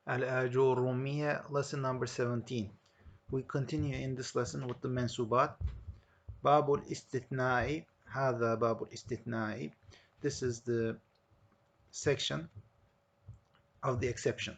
Ajurrumiyyah, lesson number 17. We continue in this lesson with the mensubat. Babul istithna'i. هذا babul istithna'i. This is the section of the exception.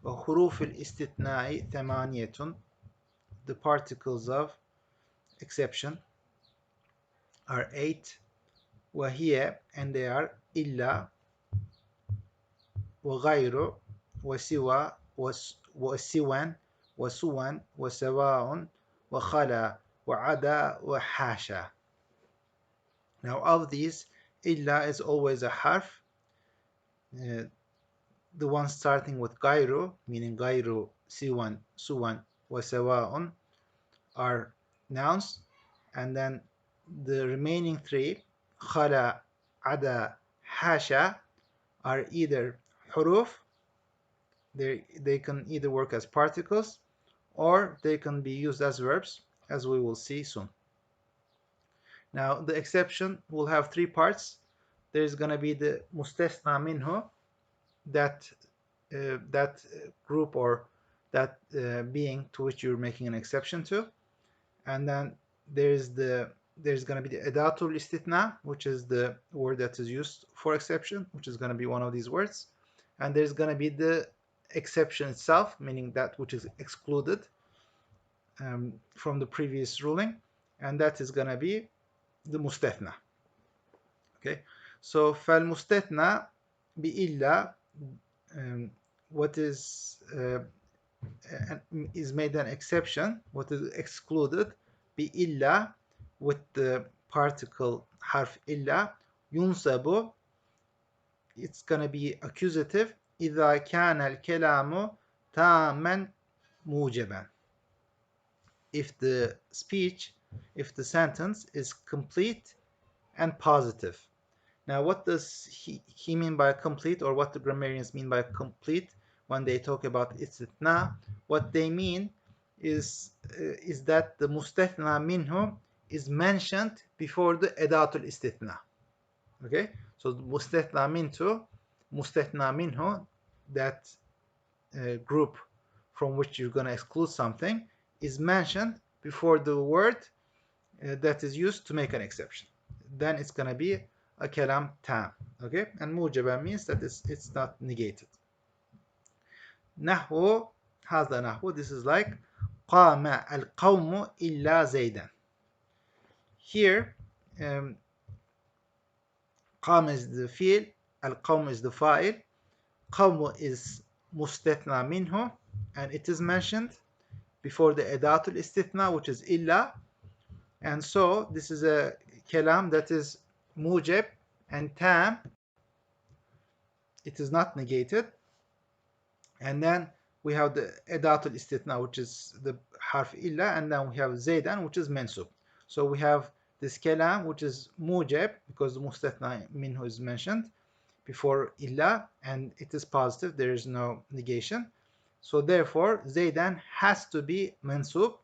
وحروف الاستثناء ثمانية. The particles of exception are 8. وهي, and they are إلا وغير وسوى وسوى وسوى وسواء وخلا وعدا وحاشا. Now of these, إلا is always a harf. The one starting with غير, meaning غير سوى سوى وسواء, are nouns, and then the remaining three, خلا عدا حاشا, are either huruf. They can either work as particles or they can be used as verbs, as we will see soon. Now the exception will have three parts. There's going to be the mustasna minhu, that group or that being to which you're making an exception to, and then there's going to be the adatul istithna, which is the word that is used for exception, which is going to be one of these words, and there's going to be the exception itself, meaning that which is excluded from the previous ruling, and that is going to be the mustathna. Okay, so fal mustathna bi illa, what is made an exception, what is excluded, bi illa, with the particle harf illa, yunsabu, it's going to be accusative, إذا كان الكلام تاما موجبا, if the speech, if the sentence is complete and positive. Now what does he mean by complete, or what the grammarians mean by complete when they talk about istithna? What they mean is that the mustathna minhu is mentioned before the adatul istithna. Okay, so the mustathna minhu, that group from which you're going to exclude something, is mentioned before the word that is used to make an exception. Then it's going to be a kalam tam. Okay, and mujaba means that it's not negated. Nahwu, hadha nahwu, this is like qama al-qawmu illa zaydan. Here qama is the fi'l, al-qawm is the fa'il, qawmu is mustathna minhu, and it is mentioned before the adatul istithna, which is illa, and so this is a kalam that is mujab and tam, it is not negated. And then we have the adatul istithna, which is the harf illa, and then we have zaydan, which is mansub. So we have this kalam which is mujab because the mustathna minhu is mentioned before illa, and it is positive, there is no negation. So therefore zaydan has to be mansub.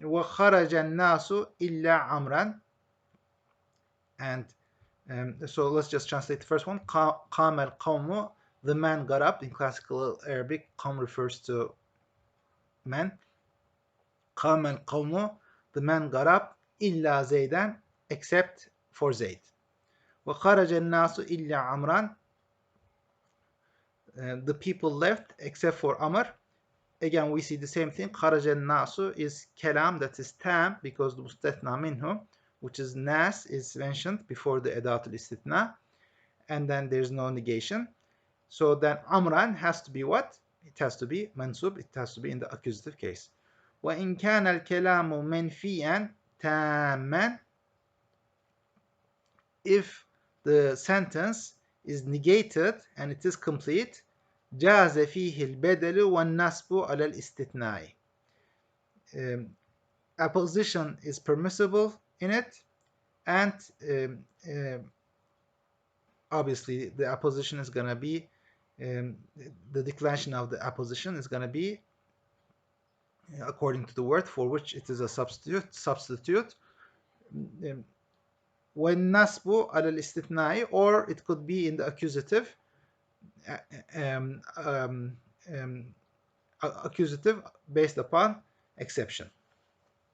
وَخَرَجَ النَّاسُ إِلَّا عَمْرًا. And so let's just translate the first one. قَامَ الْقَوْمُ, the man got up. In classical Arabic, qam refers to man. قَامَ الْقَوْمُ, the man got up. إِلَّا زَيْدًا, except for Zayd. وَخَرَجَ النَّاسُ إِلَّا عَمْرًا, the people left except for Amr. Again, we see the same thing. خَرَجَ النَّاسُ is kalam that is tam, because the mustathna minhu, which is nas, is mentioned before the adatul istithna, and then there's no negation. So then amran has to be what? It has to be mansub, it has to be in the accusative case. وَإِنْ كَانَ الْكَلَامُ مَنْفِيًا تَامًا, if the sentence is negated and it is complete, جاز فيه البدل والنصب على الاستثناء. Apposition is permissible in it, and obviously the apposition is going to be the declension of the apposition is going to be according to the word for which it is a substitute. وَالنَّصْبُ عَلَى الْإِسْتِثْنَاءِ, or it could be in the accusative, accusative based upon exception,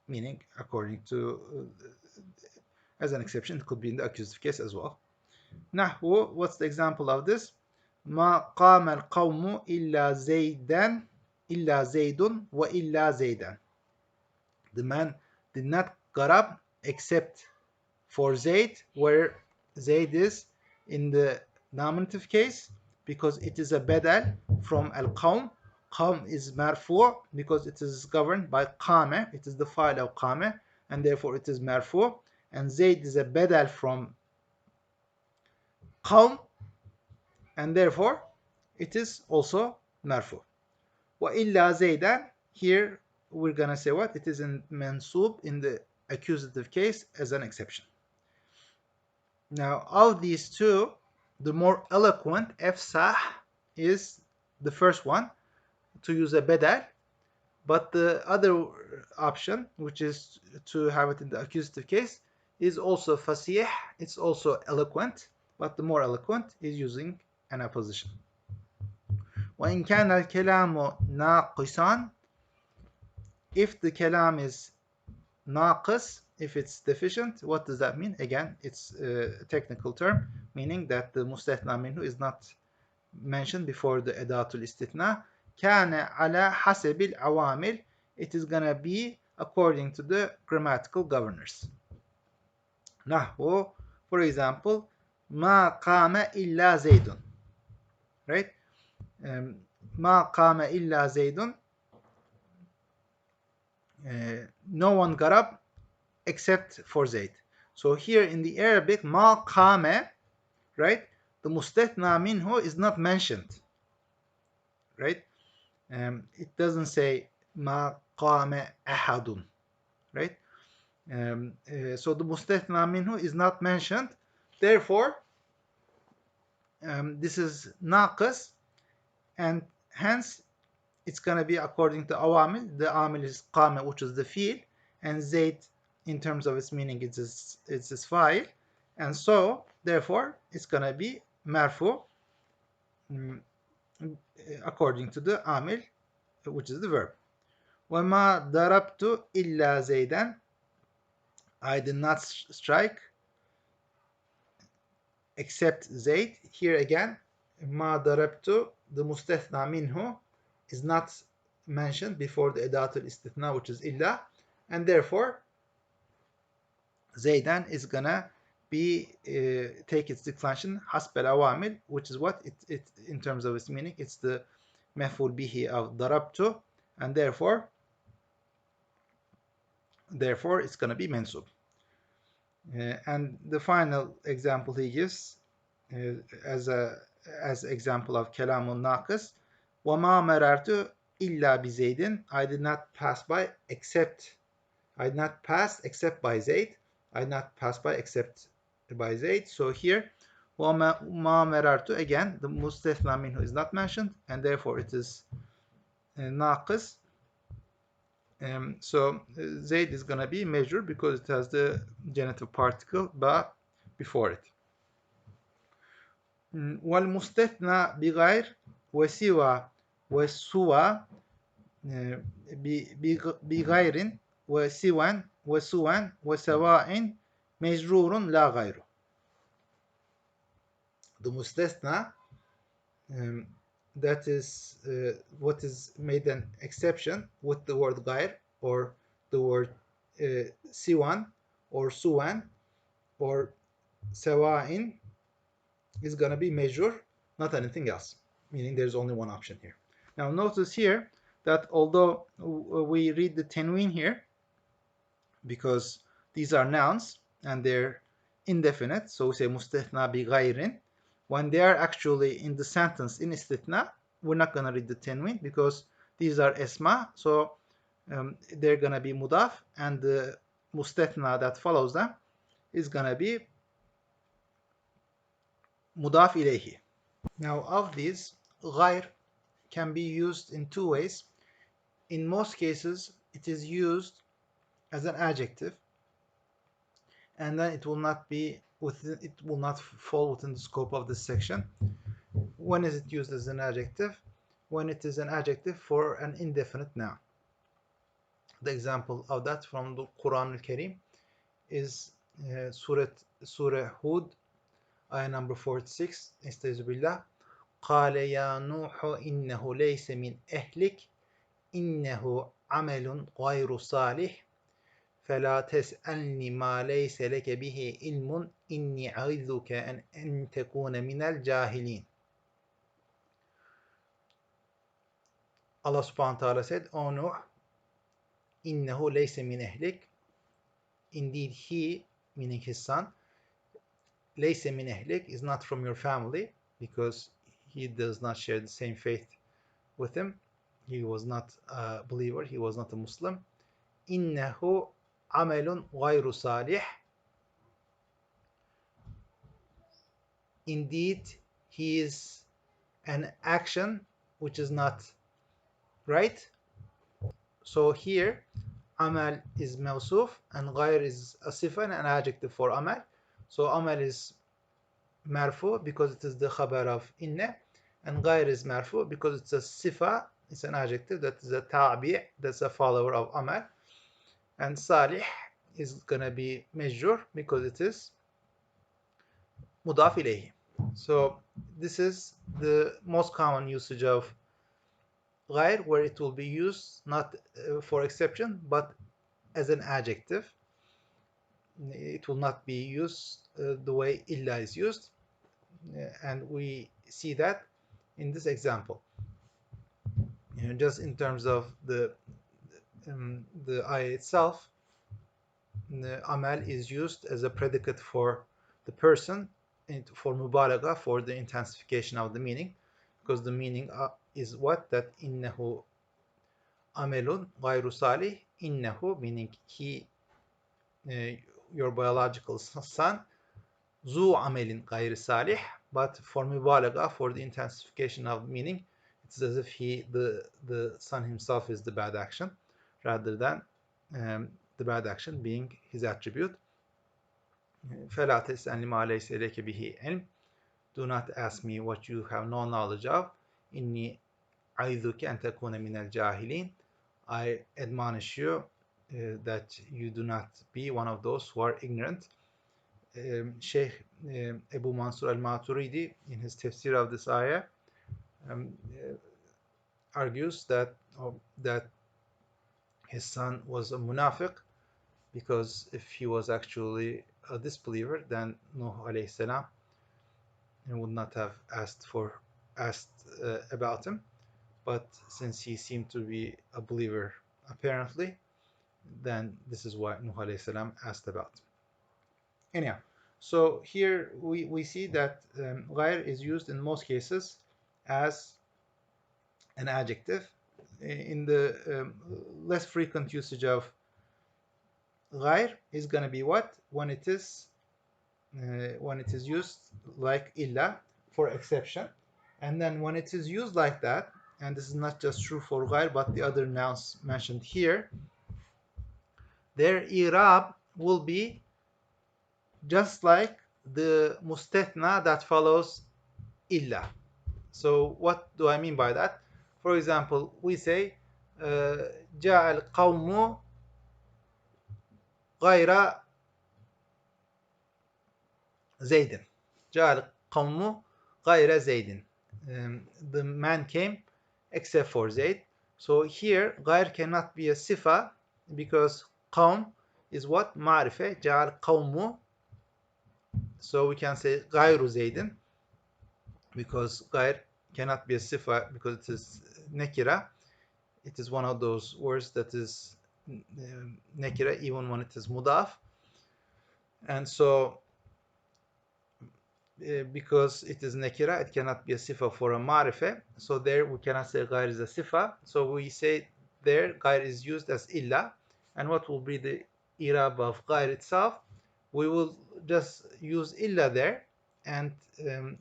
meaning according to as an exception, it could be in the accusative case as well. نحو, what's the example of this? ما قام القوم إلا زيدا إلا زيد وإلا زيدا. The man did not get up except for Zayd, where Zayd is in the nominative case because it is a badal from al-qawm. Qawm is marfu because it is governed by qama. It is the file of qama, and therefore it is marfu. And Zayd is a badal from qawm, and therefore it is also marfu. Wa illa Zaydan, here we're gonna say what? It is in mansub in the accusative case as an exception. Now, of these two, the more eloquent, afsah, is the first one, to use a badal, but the other option, which is to have it in the accusative case, is also fasih, it's also eloquent, but the more eloquent is using an apposition. وإن كان الكلام ناقصا, if the kalam is naqis, if it's deficient, what does that mean? Again, it's a technical term, meaning that the mustathna minhu is not mentioned before the edatul istithna. كان على حسب العوامل, it is gonna be according to the grammatical governors. نحو, for example, ما قام إلا زيد, right? ما قام إلا زيد, no one got up except for Zayd. So here in the Arabic, ma qama, right? The mustathna minhu is not mentioned, right? It doesn't say ma qama ahadun, right? So the mustathna minhu is not mentioned. Therefore, this is naqis, and hence it's going to be according to awamil. The amil is qama, which is the fi'l, and Zayd, in terms of its meaning, it's its fa'il, and so therefore it's going to be marfu according to the amil, which is the verb. وَمَا ضَرَبْتُ إِلَّا زَيْدًا, I did not strike except Zayd. Here again, مَا ضَرَبْتُ, the mustathna minhu is not mentioned before the edatul istithna, which is illa, and therefore Zaydan is gonna be take its declension hasb al-awamil, which is what it in terms of its meaning, it's the maf'ul bihi of darabtu, and therefore it's gonna be mansub. And the final example he gives as example of kalamun naqis, وَمَا مَرَرْتُ إِلَّا بِزَيْدٍ, I did not pass except by Zayd. I did not pass by except by Zayd. So here, وَمَا مَرَرْتُ, again, the mustathna minhu is not mentioned, and therefore it is naqis. So Zayd is going to be measured because it has the genitive particle ba before it. وَالْمُسْتَثْنَى بِغَيْرٍ وَسِوَى وَسُوَى بغير وسوى وسواء مجرور لا غير. The mustasna, that is what is made an exception with the word غير or the word siwan or suwan or سواء, is going to be majrur, not anything else, meaning there's only one option here. Now notice here that although we read the tanween here because these are nouns and they're indefinite, so we say mustathna bi ghayrin, when they are actually in the sentence in istithna, we're not going to read the tanween because these are esma, so they're going to be mudaf, and the mustathna that follows them is going to be mudaf ilayhi. Now of these, ghayr can be used in two ways. In most cases, it is used as an adjective, and then it will not fall within the scope of this section. When is it used as an adjective? When it is an adjective for an indefinite noun. The example of that from the Quran al-Karim is Surah Hud, ayah number 46. Estaizu billah. قال يا نوح إنه ليس من أهلك إنه عمل غير صالح فلا تسألني ما ليس لك به علم إني أعظك أن تكون من الجاهلين. Allah subhanahu wa ta'ala said, O Nuh, innehu leyse min ehlik. Indeed, he, meaning his son, leyse min ehlik, is not from your family, because he does not share the same faith with him. He was not a believer, he was not a Muslim. Innehu amelun gayru salih. Indeed, he is an action which is not right. So here, amal is mawsuf and ghayr is a sifa and an adjective for amal. So amal is marfu because it is the khabar of inna, and ghayr is marfu because it's a sifa, it's an adjective that is a tabi', that's a follower of amal. And salih is gonna be majrur because it is mudaf ilayhi. So this is the most common usage of ghayr, where it will be used not for exception but as an adjective. It will not be used the way illa is used, and we see that in this example. Just in terms of the ayah itself, the amal is used as a predicate for the person, and for mubalagha, for the intensification of the meaning, because the meaning is what? That innehu amelun gayru salih. Innehu, meaning he, your biological son, zu amelin gayri salih, but for mubalagha, for the intensification of meaning, it's as if the son himself is the bad action, rather than the bad action being his attribute. فَلَا تَسْأَلْنِ مَا لَيْسَ لَكَ بِهِ عِلْمٍ. Do not ask me what you have no knowledge of. إِنِّي أَعِذُكَ أَن تَكُونَ مِنَ الْجَاهِلِينَ. I admonish you that you do not be one of those who are ignorant. Sheikh Abu Mansur al-Maturidi, in his tafsir of this ayah, argues that his son was a munafiq, because if he was actually a disbeliever, then Nuh alayhi salam would not have asked about him. But since he seemed to be a believer apparently, then this is why Nuh alayhi salam asked about him. Anyhow, so here we see that ghayr is used in most cases as an adjective. In the less frequent usage of ghayr is going to be what? When it is used like illa, for exception. And then when it is used like that, and this is not just true for ghayr but the other nouns mentioned here, their i'rab will be just like the mustathna that follows illa. So what do I mean by that? For example, we say جاء القوم غير زيد. جاء القوم غير زيد. The man came except for Zayd. So here غير cannot be a sifa, because قوم is what? معرفة. جاء القوم. So we can say غير زيد, because غير cannot be a sifa because it is nekira. It is one of those words that is nekira even when it is mudaf. And so because it is nekira, it cannot be a sifa for a marife. So there we cannot say ghayr is a sifa. So we say there ghayr is used as illa. And what will be the i'rab of ghayr itself? We will just use illa there and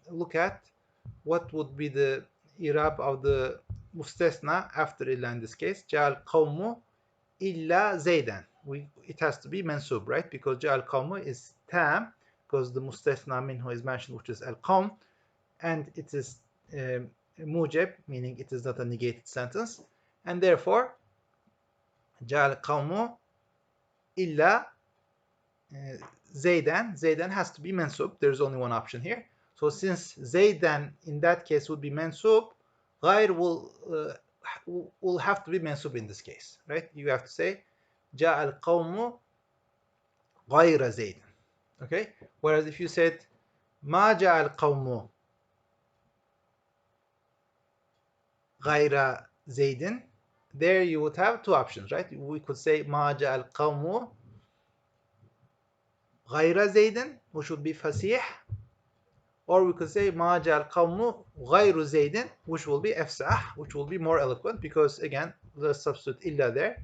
look at what would be the i'rab of the mustasna after illa in this case. Ja'al qawmu illa zaydan. It has to be mansub, right? Because ja'al qawmu is tam, because the mustasna minhu is mentioned, which is al-qawm, and it is mujab, meaning it is not a negated sentence, and therefore جاء القوم إلا Zaydan. Zaydan has to be mansub. There's only one option here. So since Zaydan in that case would be mansub, غير will have to be mansub in this case, right? You have to say جاء القوم غير زيد. Okay? Whereas if you said ما جاء القوم غير زيد, there you would have two options, right? We could say ما جاء القوم غير زيد, which would be فصيح, or we could say ما جاء القوم غير زيد, which will be أفصح, which will be more eloquent, because again, let's substitute إلا there.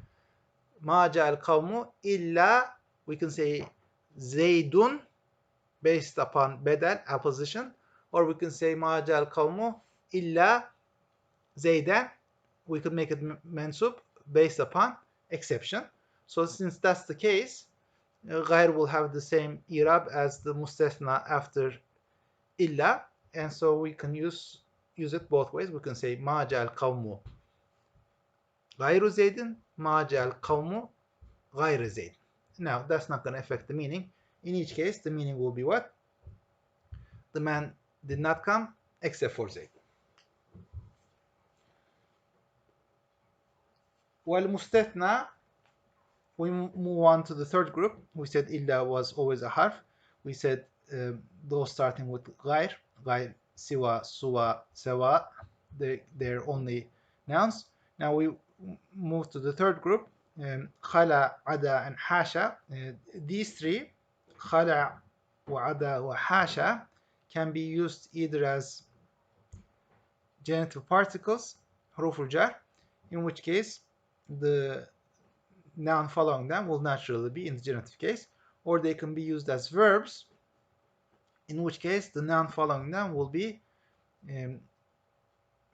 ما جاء القوم إلا, we can say زيد based upon بدل, apposition, or we can say ما جاء القوم إلا زيدا, we could make it mansub based upon exception. So since that's the case, غير will have the same إراب as the مستثنى after إلا, and so we can use it both ways. We can say ما جاء القوم غير زيد, ما جاء القوم غير زيد. Now that's not going to affect the meaning. In each case, the meaning will be what? The man did not come except for Zayd. والمستثنى, we move on to the third group. We said إلا was always a harf. We said those starting with غير, سوى, سوى, سواء, they're only nouns. Now we move to the third group. خلا, عدا, and حاشا. These three, خلا, وعدا, وحاشا, can be used either as genitive particles, حروف الجر, in which case the noun following them will naturally be in the genitive case, or they can be used as verbs, in which case the noun following them will be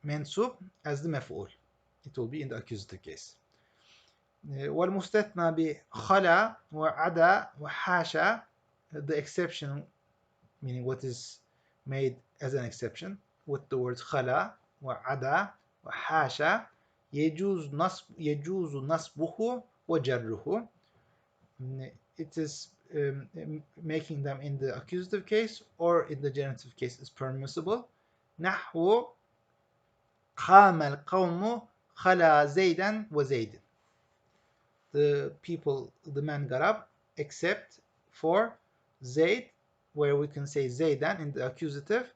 mansub as the maf'ul. It will be in the accusative case. والمستثنى بخلا وعدا وحاشا, the exception, meaning what is made as an exception with the words خلا وعدا وحاشا, يجوز نصبه وجره. It is making them in the accusative case or in the genitive case is permissible. نحو قام القوم خلا زيدا وزيد. The people, the men got up except for Zayd, where we can say Zaydan in the accusative,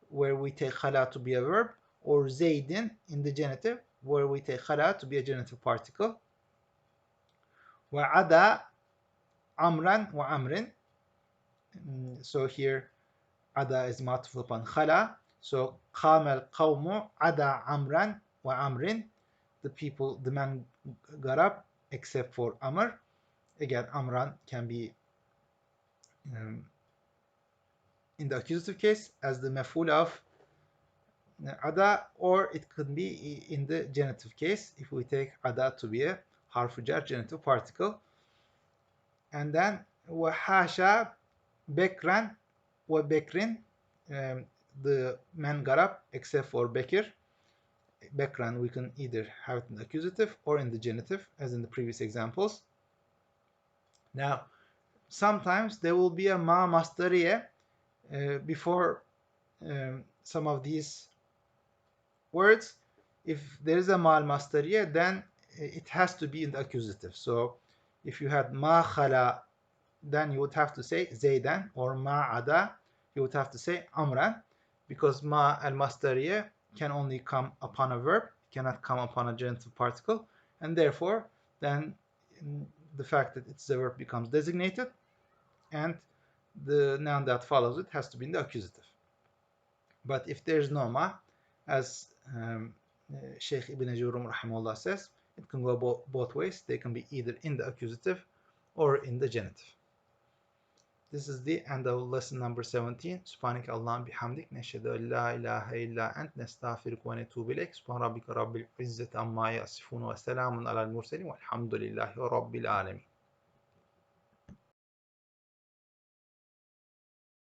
where we take khala to be a verb, or Zaydin in the genitive, where we take khala to be a genitive particle. وعدا amran wa amrin. So here ada is matuf upon khala. So قام القوم عدا عمرا وعمر. The people, the men got up except for Amr. Again, Amran can be in the accusative case as the maf'ul of ada, or it could be in the genitive case if we take ada to be a harf jar, genitive particle. And then وحاشا بكرا وبكر, the men got up except for Bekir. Bekran, we can either have it in the accusative or in the genitive, as in the previous examples. Now, sometimes there will be a ma masdariya before some of these words. If there is a ma masdariya, then it has to be in the accusative. So, if you had ma khala, then you would have to say Zaydan, or ma ada, you would have to say Amran, because ma al masdariya can only come upon a verb, cannot come upon a genitive particle, and therefore then the fact that it's a verb becomes designated, and the noun that follows it has to be in the accusative. But if there's no ma, as Sheikh Ibn Ajurrumiyyah rahimahullah says, it can go both ways. They can be either in the accusative or in the genitive. This is the end of lesson number 17. Subhanak Allahum bihamdik. Neshhadu an la ilaha illa ant. Nestaghfiruka wa natubu ilayk. Subhan rabbika rabbil izzati amma yasifun wa salamun alal mursalin. Walhamdulillahi rabbil alamin.